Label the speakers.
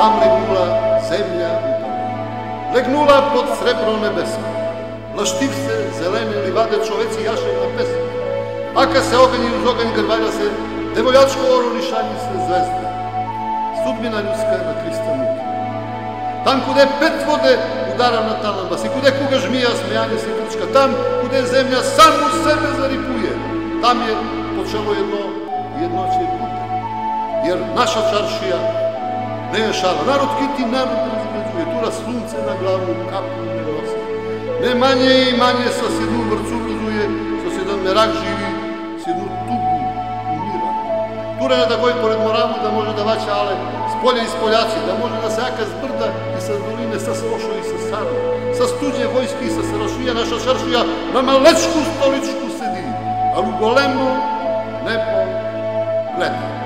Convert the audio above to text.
Speaker 1: tam legnula zemlja legnula pod srebro nebesko. Laštivce, zelene livade, čoveci jašaju na pesmu. Aka se oganj uz oganj grvalja se, devojjačko oroli šalji se zvezde. Sudbina ljudska na 300 muke. Tam kude pet vode udara na talambas i kude kuga žmija smejanje se krčka, tam kude zemlja samu sebe zaripuje, tam je počelo jednoće pute. Jer naša čaršija ne je šala. Narod kiti, narod razgrađuje, tura sunce na glavu, kapu ne nosi. Ne manje i manje sa s jednu vrcu vrzuje, sa s jedan merak živi, s jednu tugu umira. Tura je da goji pored Moravu da može da vaća ale s polja i s poljaci, da može da se jaka z brda i sa doline, sa Slošo i sa Saru, sa stuđe vojski i sa Sarašija, naša čaršija na malečku stoličku sedi, ali u golemo nebo gleda.